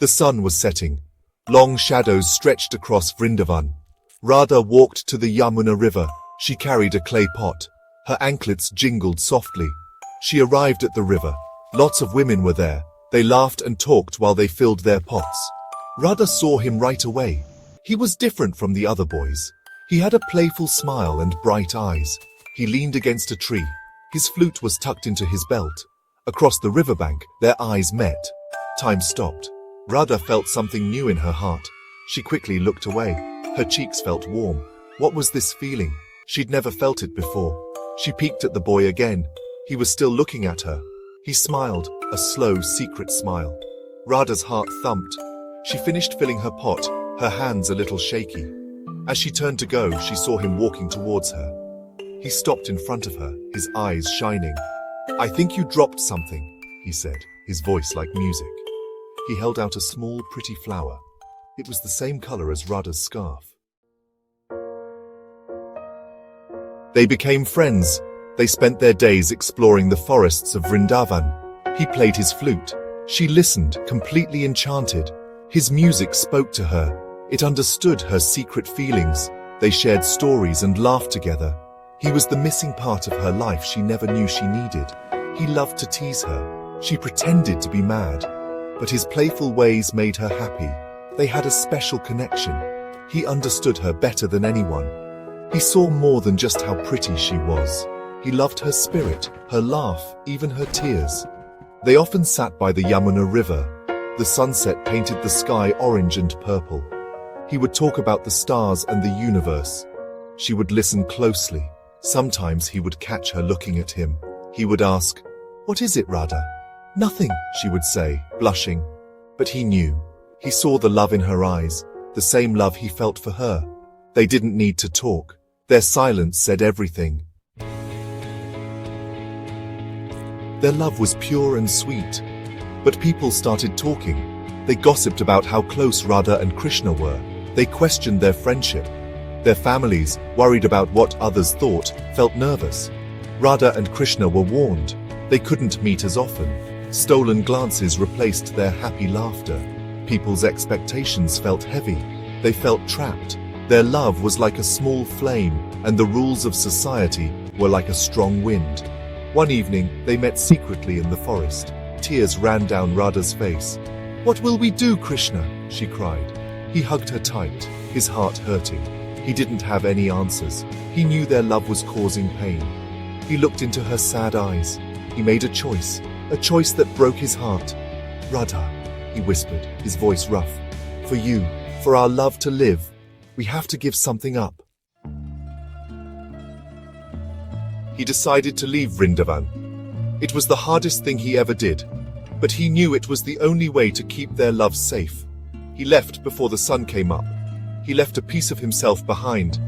The sun was setting. Long shadows stretched across Vrindavan. Radha walked to the Yamuna river. She carried a clay pot. Her anklets jingled softly. She arrived at the river. Lots of women were there. They laughed and talked while they filled their pots. Radha saw him right away. He was different from the other boys. He had a playful smile and bright eyes. He leaned against a tree. His flute was tucked into his belt. Across the riverbank, their eyes met. Time stopped. Radha felt something new in her heart. She quickly looked away. Her cheeks felt warm. What was this feeling? She'd never felt it before. She peeked at the boy again. He was still looking at her. He smiled, a slow, secret smile. Radha's heart thumped. She finished filling her pot, her hands a little shaky. As she turned to go, she saw him walking towards her. He stopped in front of her, his eyes shining. "I think you dropped something," he said, his voice like music. He held out a small, pretty flower. It was the same color as Radha's scarf. They became friends. They spent their days exploring the forests of Vrindavan. He played his flute. She listened, completely enchanted. His music spoke to her. It understood her secret feelings. They shared stories and laughed together. He was the missing part of her life she never knew she needed. He loved to tease her. She pretended to be mad. But his playful ways made her happy. They had a special connection. He understood her better than anyone. He saw more than just how pretty she was. He loved her spirit, her laugh, even her tears. They often sat by the Yamuna river. The sunset painted the sky orange and purple. He would talk about the stars and the universe. She would listen closely. Sometimes he would catch her looking at him. He would ask, "What is it, Radha?" "Nothing," she would say, blushing. But he knew. He saw the love in her eyes, the same love he felt for her. They didn't need to talk. Their silence said everything. Their love was pure and sweet. But people started talking. They gossiped about how close Radha and Krishna were. They questioned their friendship. Their families, worried about what others thought, felt nervous. Radha and Krishna were warned. They couldn't meet as often. Stolen glances replaced their happy laughter. People's expectations felt heavy. They felt trapped. Their love was like a small flame, and the rules of society were like a strong wind. One evening, they met secretly in the forest. Tears ran down Radha's face. "What will we do, Krishna?" she cried. He hugged her tight, his heart hurting. He didn't have any answers. He knew their love was causing pain. He looked into her sad eyes. He made a choice that broke his heart. "Radha," he whispered, his voice rough. "For you, for our love to live, we have to give something up." He decided to leave Vrindavan. It was the hardest thing he ever did, but he knew it was the only way to keep their love safe. He left before the sun came up. He left a piece of himself behind.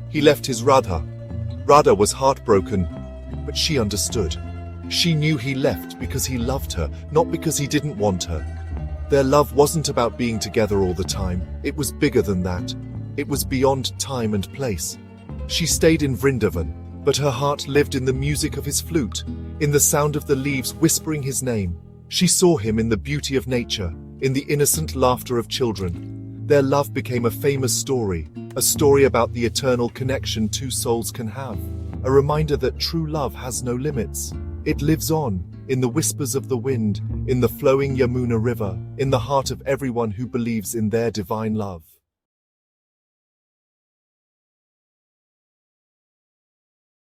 He left his Radha. Radha was heartbroken, but she understood. She knew he left because he loved her, not because he didn't want her. Their love wasn't about being together all the time. It was bigger than that. It was beyond time and place. She stayed in Vrindavan, but her heart lived in the music of his flute, in the sound of the leaves whispering his name. She saw him in the beauty of nature, in the innocent laughter of children. Their love became a famous story, a story about the eternal connection two souls can have, a reminder that true love has no limits. It lives on, in the whispers of the wind, in the flowing Yamuna river, in the heart of everyone who believes in their divine love.